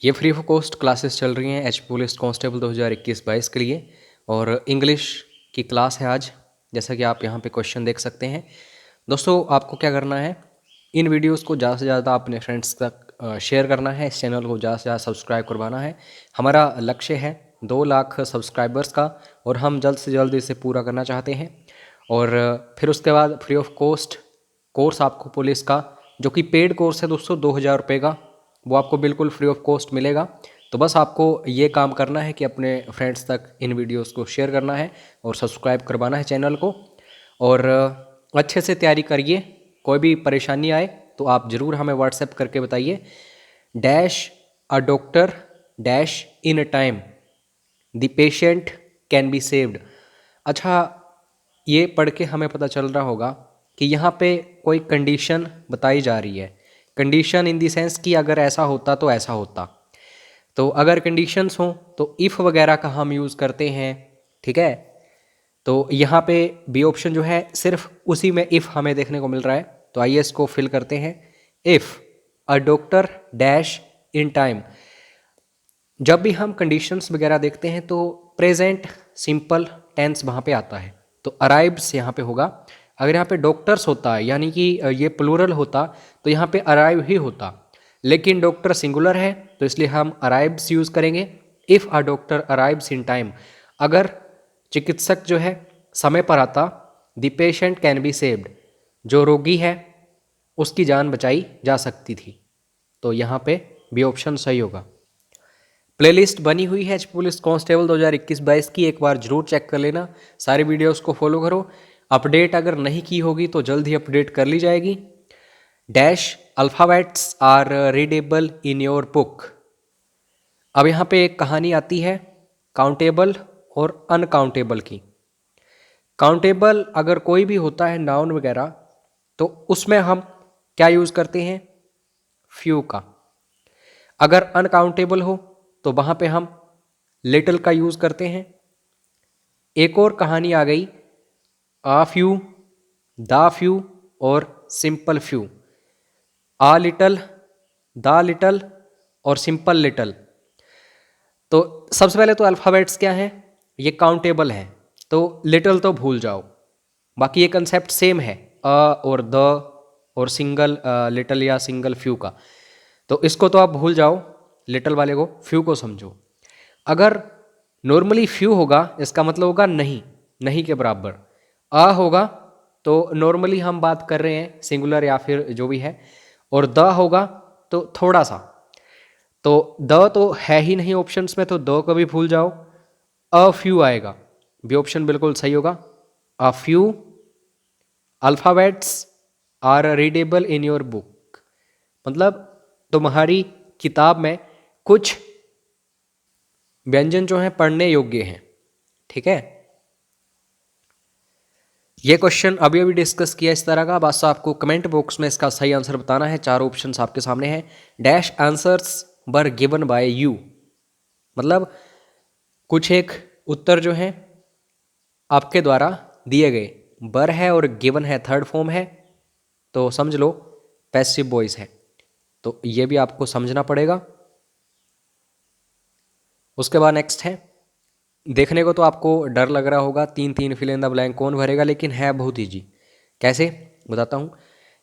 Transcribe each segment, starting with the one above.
ये free of cost classes चल रही हैं एच पुलिस कांस्टेबल 2021-22 के लिए और इंग्लिश की क्लास है आज। जैसा कि आप यहाँ पे क्वेश्चन देख सकते हैं। दोस्तों आपको क्या करना है, इन वीडियोस को ज़्यादा से ज़्यादा अपने फ्रेंड्स तक शेयर करना है। इस चैनल को ज़्यादा से ज़्यादा सब्सक्राइब करवाना है। हमारा लक्ष्य है 2 लाख सब्सक्राइबर्स का और हम जल्द से जल्द इसे पूरा करना चाहते हैं। और फिर उसके बाद फ्री ऑफ कॉस्ट कोर्स आपको पुलिस का, जो कि पेड कोर्स है दोस्तों, 2000 रुपये का, वो आपको बिल्कुल फ्री ऑफ कॉस्ट मिलेगा। तो बस आपको ये काम करना है कि अपने फ्रेंड्स तक इन वीडियोस को शेयर करना है और सब्सक्राइब करवाना है चैनल को। और अच्छे से तैयारी करिए। कोई भी परेशानी आए तो आप ज़रूर हमें व्हाट्सएप करके बताइए। Dash a doctor dash in a time the patient can be saved. अच्छा, ये पढ़ के हमें पता चल रहा होगा कि यहाँ पे कोई कंडीशन बताई जा रही है। कंडीशन इन दी सेंस कि अगर ऐसा होता तो ऐसा होता। तो अगर कंडीशंस हों तो इफ़ वगैरह का हम यूज़ करते हैं, ठीक है। तो यहाँ पे बी ऑप्शन जो है सिर्फ उसी में इफ़ हमें देखने को मिल रहा है। तो आइए इसको फिल करते हैं। If a doctor dash in time. जब भी हम कंडीशंस वगैरह देखते हैं तो प्रेजेंट सिंपल टेंस वहाँ पे आता है, तो अराइव्स यहाँ पे होगा। अगर यहाँ पे डॉक्टर्स होता है यानी कि ये प्लूरल होता तो यहाँ पे अराइव ही होता, लेकिन डॉक्टर सिंगुलर है तो इसलिए हम अराइव्स यूज़ करेंगे। If a doctor arrives in time, अगर चिकित्सक जो है समय पर आता, the patient can be saved, जो रोगी है उसकी जान बचाई जा सकती थी। तो यहाँ पे बी ऑप्शन सही होगा। प्लेलिस्ट बनी हुई है एच पुलिस कांस्टेबल 2021-22 की, एक बार जरूर चेक कर लेना। सारे वीडियोस को फॉलो करो। अपडेट अगर नहीं की होगी तो जल्द ही अपडेट कर ली जाएगी। Dash alphabets are readable in your book. अब यहाँ पे एक कहानी आती है काउंटेबल और अनकाउंटेबल की। काउंटेबल अगर कोई भी होता है नाउन वगैरह, तो उसमें हम क्या यूज़ करते हैं, फ्यू का। अगर अनकाउंटेबल हो तो वहाँ पे हम लिटिल का यूज़ करते हैं। एक और कहानी आ गई, आ फ्यू, द फ्यू और simple few. A little, the little और सिंपल लिटल। तो सबसे पहले तो अल्फ़ाबेट्स क्या हैं, ये काउंटेबल है, तो लिटल तो भूल जाओ। बाकी ये कंसेप्ट सेम है, अ और द और सिंगल लिटल या सिंगल फ्यू का। तो इसको तो आप भूल जाओ, लिटल वाले को, फ्यू को समझो। अगर नॉर्मली फ्यू होगा इसका मतलब होगा नहीं, नहीं के बराबर। अ होगा तो नॉर्मली हम बात कर रहे हैं सिंगुलर या फिर जो भी है, और द होगा तो थोड़ा सा। तो द तो है ही नहीं ऑप्शंस में, तो द को भी भूल जाओ। अ फ्यू आएगा, बी ऑप्शन बिल्कुल सही होगा। A few alphabets are readable in your book, मतलब तुम्हारी किताब में कुछ व्यंजन जो हैं पढ़ने योग्य हैं, ठीक है। ये क्वेश्चन अभी अभी डिस्कस किया इस तरह का, बस आपको कमेंट बॉक्स में इसका सही आंसर बताना है। 4 ऑप्शंस आपके सामने हैं। Dash answers were given by you, मतलब कुछ एक उत्तर जो हैं आपके द्वारा दिए गए। बर है और गिवन है, थर्ड फॉर्म है, तो समझ लो पैसिव वॉइस है, तो ये भी आपको समझना पड़ेगा। उसके बाद नेक्स्ट है, देखने को तो आपको डर लग रहा होगा, 3 फिल इन द ब्लैंक कौन भरेगा, लेकिन है बहुत ईजी। कैसे बताता हूँ।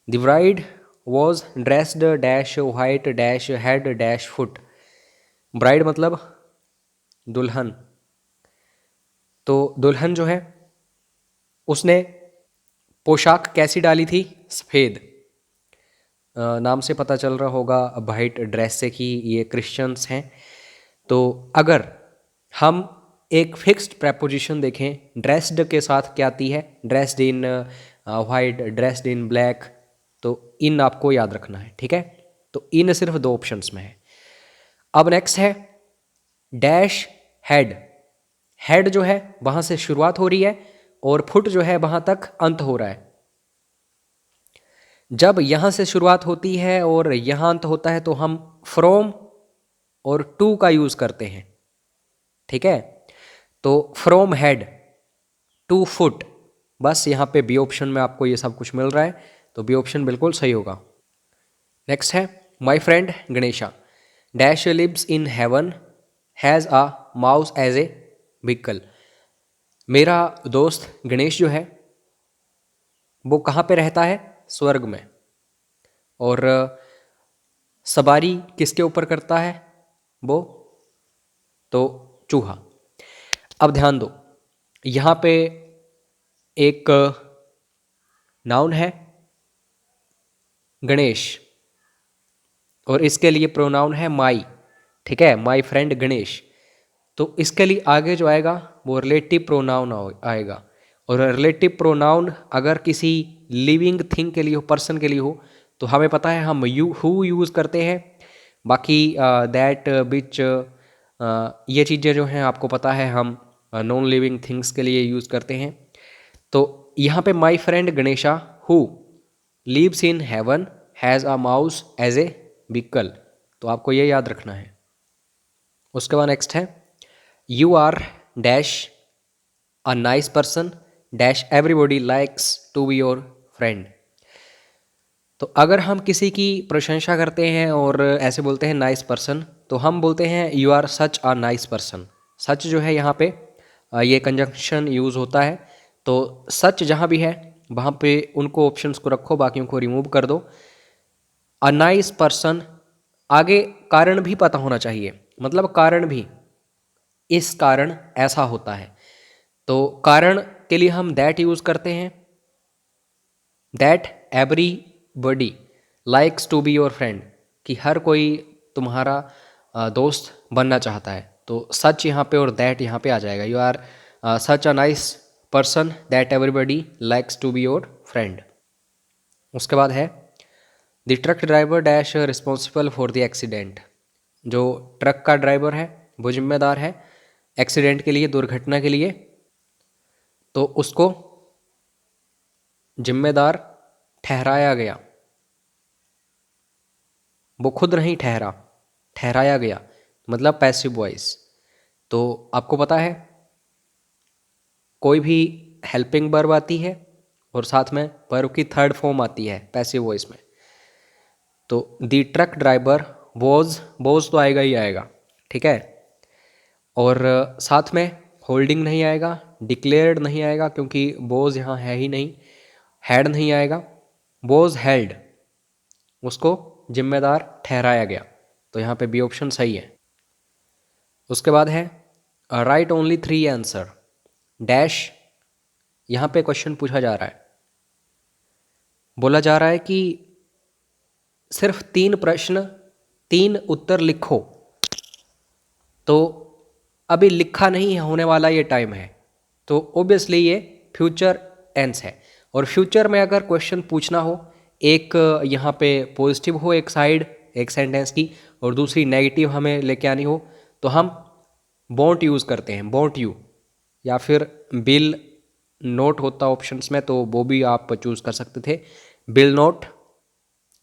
The bride was dressed dash white dash head dash foot. Bride मतलब दुल्हन, तो दुल्हन जो है उसने पोशाक कैसी डाली थी, सफ़ेद। नाम से पता चल रहा होगा वाइट ड्रेस से कि ये क्रिश्चियंस हैं। तो अगर हम एक फिक्स्ड प्रेपोजिशन देखें, ड्रेस्ड के साथ क्या आती है, dressed in white, dressed in black, तो इन आपको याद रखना है, ठीक है। तो इन सिर्फ 2 ऑप्शंस में है। अब नेक्स्ट है डैश हेड। हेड जो है वहां से शुरुआत हो रही है और फुट जो है वहां तक अंत हो रहा है। जब यहां से शुरुआत होती है और यहां अंत होता है तो हम फ्रॉम और टू का यूज करते हैं, ठीक है। तो फ्रॉम हेड टू फुट, बस यहाँ पे बी ऑप्शन में आपको ये सब कुछ मिल रहा है, तो बी ऑप्शन बिल्कुल सही होगा। नेक्स्ट है my friend Ganesha. Dash lives in heaven has a mouse as a vehicle. मेरा दोस्त गणेश जो है वो कहाँ पे रहता है? स्वर्ग में। और सवारी किसके ऊपर करता है वो? तो चूहा। अब ध्यान दो, यहाँ पे एक नाउन है गणेश और इसके लिए प्रोनाउन है माई, ठीक है, माई फ्रेंड गणेश। तो इसके लिए आगे जो आएगा वो रिलेटिव प्रोनाउन आएगा। और रिलेटिव प्रोनाउन अगर किसी लिविंग थिंग के लिए हो, पर्सन के लिए हो, तो हमें पता है हम हु यूज़ करते हैं। बाकी दैट विच ये चीज़ें जो हैं आपको पता है हम नॉन लिविंग थिंग्स के लिए यूज़ करते हैं। तो यहाँ पे my friend Ganesha who lives in heaven has a mouse as a vehicle. तो आपको ये याद रखना है। उसके बाद नेक्स्ट है you are dash a nice person dash everybody likes to be your friend. तो अगर हम किसी की प्रशंसा करते हैं और ऐसे बोलते हैं नाइस पर्सन, तो हम बोलते हैं you are such a nice person. Such जो है यहाँ पे ये कंजंक्शन यूज़ होता है। तो सच जहाँ भी है वहाँ पे उनको ऑप्शंस को रखो, बाकियों को रिमूव कर दो। अ नाइस पर्सन, आगे कारण भी पता होना चाहिए, मतलब कारण भी, इस कारण ऐसा होता है। तो कारण के लिए हम दैट यूज़ करते हैं, that everybody likes to be your friend, कि हर कोई तुम्हारा दोस्त बनना चाहता है। तो सच यहाँ पे और दैट यहाँ पे आ जाएगा। You are such a nice person that everybody likes to be your friend. उसके बाद है the truck driver dash responsible for the accident. जो ट्रक का ड्राइवर है वो जिम्मेदार है एक्सीडेंट के लिए, दुर्घटना के लिए। तो उसको जिम्मेदार ठहराया गया, वो खुद नहीं ठहरा, ठहराया गया, मतलब पैसिव वॉइस। तो आपको पता है कोई भी हेल्पिंग वर्ब आती है और साथ में वर्ब की थर्ड फॉर्म आती है पैसिव वॉइस में। तो द ट्रक ड्राइवर वॉज तो आएगा ही आएगा, ठीक है। और साथ में होल्डिंग नहीं आएगा, डिक्लेयर्ड नहीं आएगा क्योंकि वॉज यहाँ है ही नहीं, हैड नहीं आएगा, वॉज हेल्ड, उसको जिम्मेदार ठहराया गया। तो यहाँ पे बी ऑप्शन सही है। उसके बाद है राइट ओनली 3 आंसर डैश। यहाँ पे क्वेश्चन पूछा जा रहा है, बोला जा रहा है कि सिर्फ 3 प्रश्न 3 उत्तर लिखो। तो अभी लिखा नहीं होने वाला ये टाइम है, तो ओबियसली ये फ्यूचर टेंस है। और फ्यूचर में अगर क्वेश्चन पूछना हो, एक यहाँ पे पॉजिटिव हो एक साइड एक सेंटेंस की और दूसरी नेगेटिव हमें लेके आनी हो, तो हम वॉन्ट यूज़ करते हैं, वॉन्ट यू, या फिर बिल नोट होता ऑप्शंस में, तो वो भी आप चूज़ कर सकते थे, बिल नोट,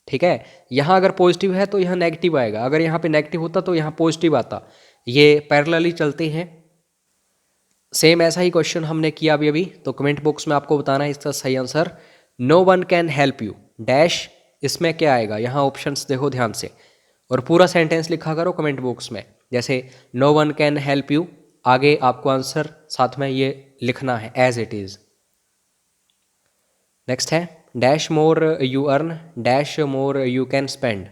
ठीक है। यहाँ अगर पॉजिटिव है तो यहाँ नेगेटिव आएगा, अगर यहाँ पे नेगेटिव होता तो यहाँ पॉजिटिव आता, ये पैरेलली चलते हैं। सेम ऐसा ही क्वेश्चन हमने किया अभी अभी। तो कमेंट बॉक्स में आपको बताना है इसका सही answer. No one can help you dash, इसमें क्या आएगा? यहाँ ऑप्शंस देखो ध्यान से और पूरा सेंटेंस लिखा करो कमेंट बॉक्स में। जैसे no one can help you, आगे आपको आंसर साथ में ये लिखना है एज इट इज़। नेक्स्ट है dash more you earn dash more you can spend.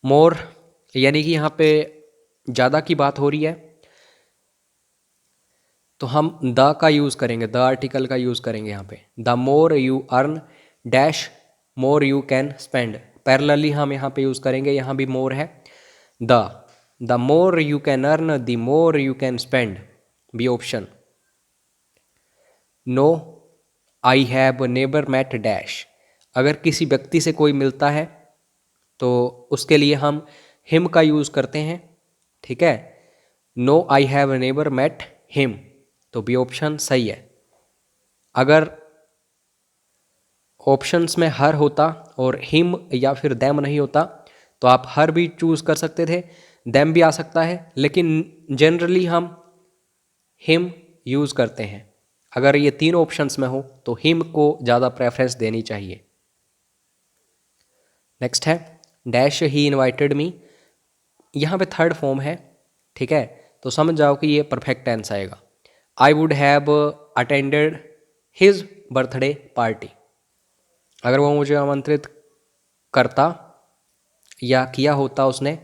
More यानी कि यहाँ पे ज़्यादा की बात हो रही है, तो हम द का यूज़ करेंगे, द आर्टिकल का यूज़ करेंगे यहाँ पे। The more you earn dash more you can spend, parallelly हम यहाँ पे यूज़ करेंगे, यहाँ भी मोर है। The more you can earn the more you can spend, B option. No I have never met dash, अगर किसी व्यक्ति से कोई मिलता है तो उसके लिए हम हिम का यूज़ करते हैं, ठीक है। No I have never met him, तो बी ऑप्शन सही है। अगर ऑप्शंस में हर होता और हिम या फिर देम नहीं होता तो आप हर भी चूज़ कर सकते थे, देम भी आ सकता है, लेकिन जनरली हम हिम यूज़ करते हैं। अगर ये 3 ऑप्शंस में हो तो हिम को ज़्यादा प्रेफरेंस देनी चाहिए। नेक्स्ट है डैश ही इनवाइटेड मी यहाँ पे थर्ड फॉर्म है, ठीक है, तो समझ जाओ कि ये परफेक्ट टेंस आएगा। आई would have attended his birthday party. अगर वो मुझे आमंत्रित करता या किया होता उसने,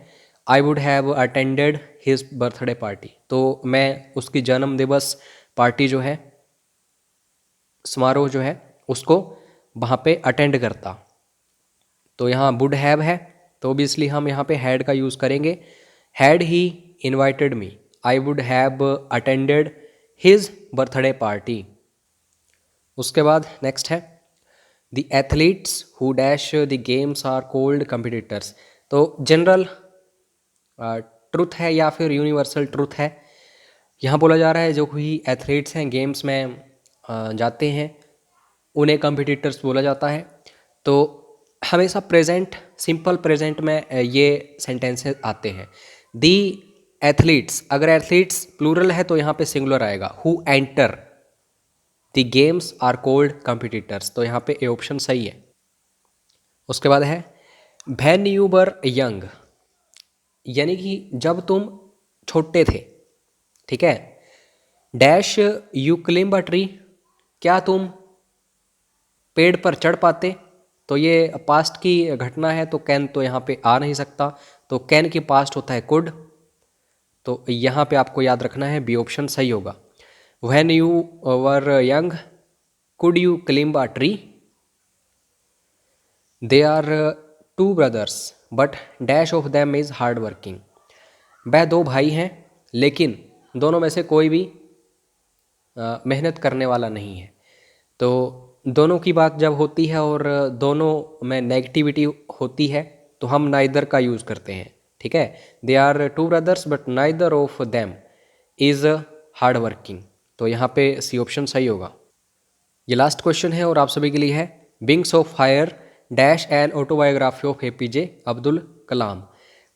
आई would have attended his birthday party, तो मैं उसकी जन्म दिवस पार्टी जो है, समारोह जो है, उसको वहाँ पे अटेंड करता। तो यहाँ वुड हैव है, तो ऑब्वियसली हम यहाँ पे हैड का यूज़ करेंगे। Had he invited me, I would have attended his birthday party. उसके बाद नेक्स्ट है the athletes who dash the games are called competitors. तो जनरल ट्रुथ है या फिर यूनिवर्सल ट्रुथ है। यहाँ बोला जा रहा है जो कोई एथलीट्स हैं, गेम्स में जाते हैं, उन्हें कम्पिटिटर्स बोला जाता है। तो हमेशा प्रेजेंट, सिंपल प्रेजेंट में ये सेंटेंसेस आते हैं। दी एथलीट्स, अगर एथलीट्स प्लूरल है तो यहाँ पे सिंगुलर आएगा। Who enter the games are called competitors, तो यहाँ पे ए ऑप्शन सही है। उसके बाद है व्हेन यू वर यंग, यानी कि जब तुम छोटे थे, ठीक है। Dash you climb a tree, क्या तुम पेड़ पर चढ़ पाते, तो ये पास्ट की घटना है, तो कैन तो यहाँ पे आ नहीं सकता, तो कैन की पास्ट होता है कुड, तो यहाँ पे आपको याद रखना है बी ऑप्शन सही होगा। When you were young could you climb a tree, they are two brothers but dash of them is hard working. वह दो भाई हैं लेकिन दोनों में से कोई भी मेहनत करने वाला नहीं है। तो दोनों की बात जब होती है और दोनों में नेगेटिविटी होती है तो हम नाइदर का यूज़ करते हैं, ठीक है। They are two brothers but neither of them is hard working, तो यहाँ पे सी ऑप्शन सही होगा। ये लास्ट क्वेश्चन है और आप सभी के लिए है। Wings of fire dash an autobiography of APJ Abdul Kalam.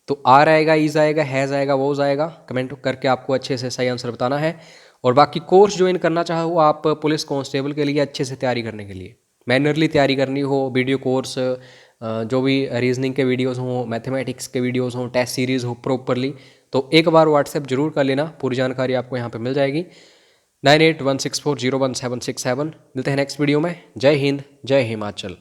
तो आर आएगा, इज आएगा, हैज़ आएगा, वोज आएगा, कमेंट करके आपको अच्छे से सही आंसर बताना है। और बाकी कोर्स ज्वाइन करना चाहो आप पुलिस कांस्टेबल के लिए अच्छे से तैयारी करने के लिए, मैनरली तैयारी करनी हो, वीडियो कोर्स जो भी रीजनिंग के वीडियोस हों, मैथमेटिक्स के वीडियोस हों, टेस्ट सीरीज़ हो प्रॉपरली, तो एक बार व्हाट्सएप जरूर कर लेना, पूरी जानकारी आपको यहाँ पे मिल जाएगी। 9816401767। मिलते हैं नेक्स्ट वीडियो में। जय हिंद, जय हिमाचल।